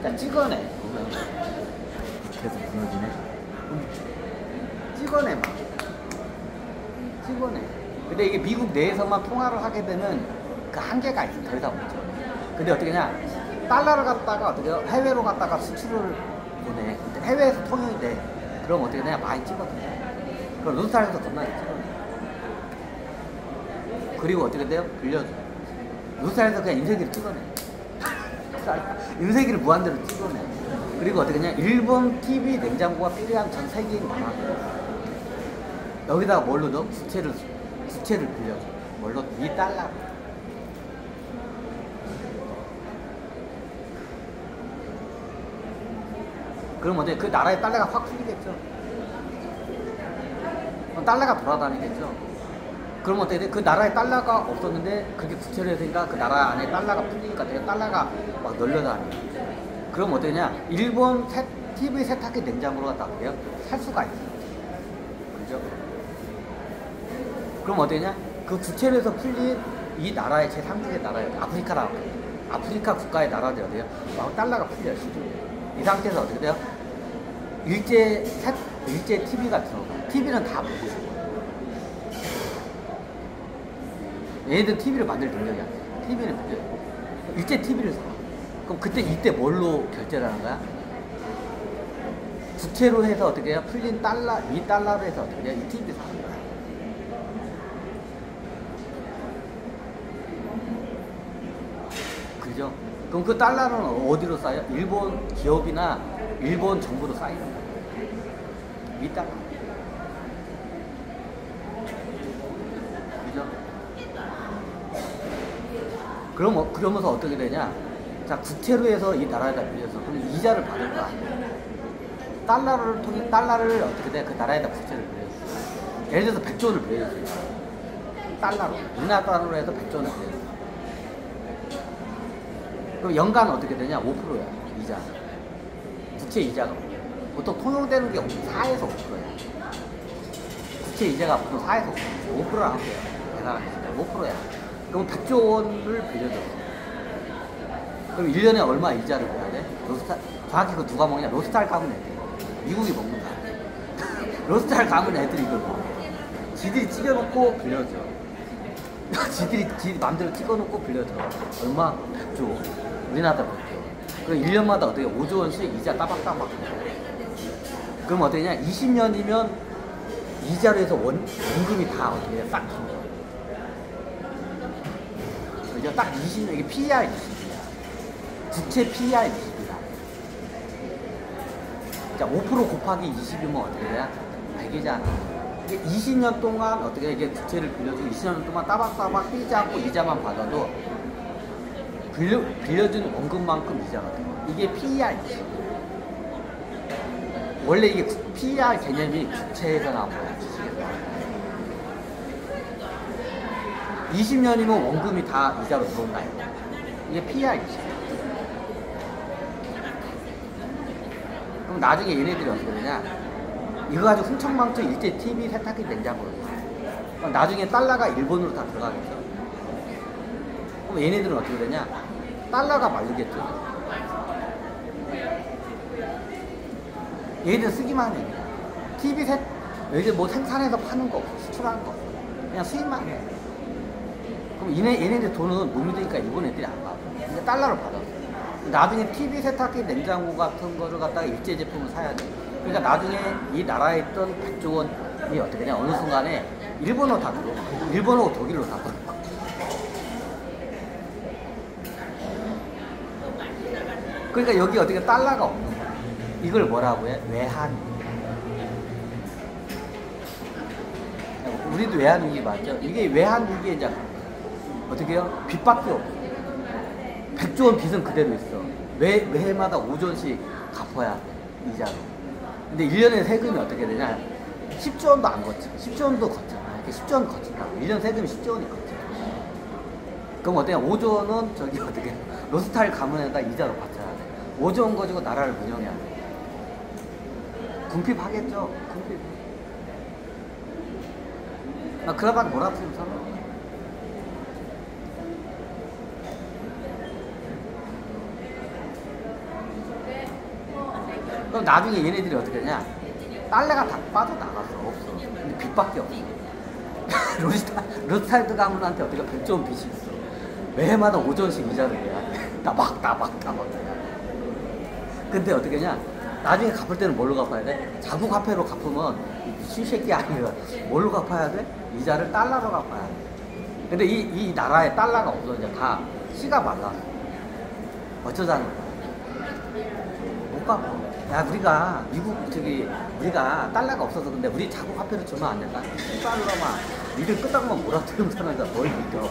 일단 찍어내. 보면 계속 무너지네. 찍어내 막. 찍어내. 근데 이게 미국 내에서만 통화를 하게 되면 그 한계가 있어. 더 이상 없죠. 근데 어떻게 냐 달러를 갖다가 어떻게 해외로 갖다가 수출을 보내. 해외에서 통용이 돼. 그럼 어떻게 되냐 많이 찍어내. 그럼 루스탈에서 겁나게 찍어내. 그리고 어떻게 돼요? 빌려줘. 루스탈에서 그냥 인쇄기를 찍어내. 인쇄기를 무한대로 찍어내. 그리고 어떻게 냐 일본 TV 냉장고가 필요한 전 세계인 많아. 여기다가 뭘로 넣어? 부채를 빌려줘. 뭘로? $2. 그럼 어때? 그 나라의 달러가 확 풀리겠죠? 달러가 돌아다니겠죠? 그럼 어떻게 돼? 그 나라에 달러가 없었는데 그게 부채를 해서니까 그 나라 안에 달러가 풀리니까 되게 달러가 막 널려다녀. 그럼 어떠냐? 일본 TV 세탁기 냉장고로 갖다 그래요? 살 수가 있어. 그죠? 그럼 어떠냐? 그 부채를 해서 풀린 이 나라의 제3국의 나라예요. 아프리카 국가의 나라들이 어때요? 막 달러가 풀려요. 이 상태에서 어떻게 돼요? 일제 TV가 들어가. TV는 다 보고 싶어. 얘네들 TV를 만들 능력이 안 돼. TV는 필요해. 일제 TV를 사. 그럼 그때 이때 뭘로 결제를 하는 거야? 부채로 해서 어떻게 해요? 풀린 달러, $2로 해서 어떻게 해요? 이 TV를 사는 거야. 그죠? 그럼 그 달러는 어디로 쌓여? 일본 기업이나 일본 정부로 쌓이는 거야. $2. 그죠? 그러면서 어떻게 되냐? 자, 부채로 해서 이 나라에다 빌려서 그럼 이자를 받을 거 아니에요? 달러를 어떻게 돼? 그 나라에다 부채를 빌려줘. 예를 들어서 100조를 빌려줘요. 달러로. 우리나라 달러로 해서 100조를 빌려줘. 그럼 연간 어떻게 되냐? 5%야. 이자. 부채 이자가. 보통 통용되는 게 4에서 5%야. 부채 이자가 보통 4에서 5%라 할게요. 계산하기 진짜 5%야. 그럼 100조 원을 빌려줘. 그럼 1년에 얼마 이자를 내야 돼? 정확히 그거 누가 먹냐? 로스탈 가문 애들. 미국이 먹는 거야. 로스탈 가문 애들이 이걸 먹어. 지들이 찍어놓고 빌려줘. 지들이 맘대로 찍어놓고 빌려줘. 얼마? 100조. 우리나라 100조. 그럼 1년마다 어떻게 5조 원씩 이자 따박따박. 그럼 어떻게냐? 20년이면 이자로 해서 원금이 다 어떻게 싹 긴 거야. 그죠? 딱 20년, 이게 PER 20이야. 부채 PER 20이야. 자, 5% 곱하기 20이면 어떻게 돼야? 100이잖아. 이게 20년 동안 어떻게 이게 부채를 빌려주고 20년 동안 따박따박 떼지 않고 이자만 받아도 빌려준 원금만큼 이자가 돼. 이게 PER 20. 원래 이게 PER 개념이 부채에서 나온 거야. 20년이면 원금이 다 이자로 들어온다. 이게 PER 20. 그럼 나중에 얘네들이 어떻게 되냐? 이거 가지고 흥청망청 일제 TV 세탁기 냉장고로 돼. 그럼 나중에 달러가 일본으로 다 들어가겠죠. 그럼 얘네들은 어떻게 되냐? 달러가 말리겠죠. 얘네들 쓰기만 해. TV 얘네들 뭐 생산해서 파는 거 없어. 수출하는 거 없어. 그냥 수입만 해. 그럼 얘네들 돈은 몸이 되니까 일본 애들이 안 받아. 근데 달러를 받아. 나중에 TV 세탁기 냉장고 같은 거를 갖다가 일제 제품을 사야 돼. 그러니까 나중에 이 나라에 있던 100조 원이 어떻게 되냐? 어느 순간에 일본어로 다 들어가. 일본어고 독일로 다 들어가. 그러니까 여기 어떻게 달러가 없는 거야. 이걸 뭐라고 해? 외환. 우리도 외환위기 맞죠? 이게 외환위기에 이제 어떻게 해요? 빚밖에 없어. 100조 원 빚은 그대로 있어. 매해마다 5조 원씩 갚아야 돼. 이자로. 근데 1년에 세금이 어떻게 되냐? 10조 원도 안 걷죠. 10조 원도 걷잖아. 이렇게 10조 원 걷힌다고. 1년 세금이 10조 원이 걷죠. 그럼 어때요? 5조 원은 저기 어떻게 로스탈 가문에다 이자로 받쳐야 돼. 5조 원 가지고 나라를 운영해야 돼. 궁핍하겠죠? 궁핍. 그나마 뭐라 쓰면 사 그럼 나중에 얘네들이 어떻게 하냐? 달러가 다 빠져나갔어. 없어. 근데 빚밖에 없어. 로스타일드 가문한테 어떻게 100조 빚이 있어. 매해마다 5조씩 이자를 내야 돼. 따박. 근데 어떻게 하냐? 나중에 갚을 때는 뭘로 갚아야 돼? 자국 화폐로 갚으면 미친 새끼 아니야. 뭘로 갚아야 돼? 이자를 달러로 갚아야 돼. 근데 이 나라에 달러가 없어. 이제 다 씨가 말랐어. 어쩌자는 거야? 못 갚아. 야, 우리가 우리가 달러가 없어서 근데 우리 자국 화폐로 주면 안 될까? 달러만 니들 끄떡만 몰아들은 사람이다. 뭘 믿겨?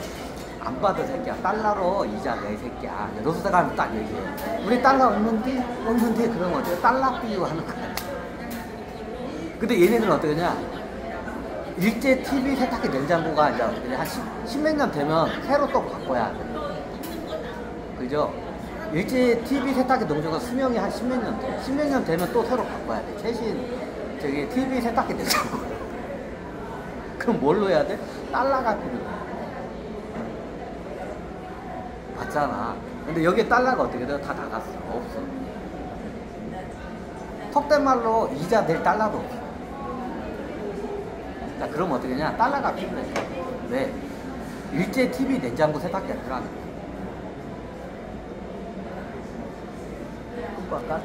안 받아 새끼야. 달러로 이자 내 새끼야. 로스타 가면 딱 얘기해. 우리 달러 없는데 그러면 어떻게 달러 비유 하는 거야. 근데 얘네들은 어떻게 하냐? 일제 TV 세탁기 냉장고가 이제 어떻게 한 십몇 년 되면 새로 또 바꿔야 돼. 그죠? 일제 TV 세탁기 냉장고가 수명이 한 십몇 년 돼. 십몇 년 되면 또 새로 바꿔야 돼. 최신 TV 세탁기 냉장고. 그럼 뭘로 해야 돼? 달러가 필요해. 맞잖아. 근데 여기에 달러가 어떻게 돼? 다 나갔어. 없어. 속된 말로 이자 낼 달러도 없어. 자, 그럼 어떻게 하냐? 달러가 필요해. 왜? 일제 TV 냉장고 세탁기가 필요하니까. 꼭 할까?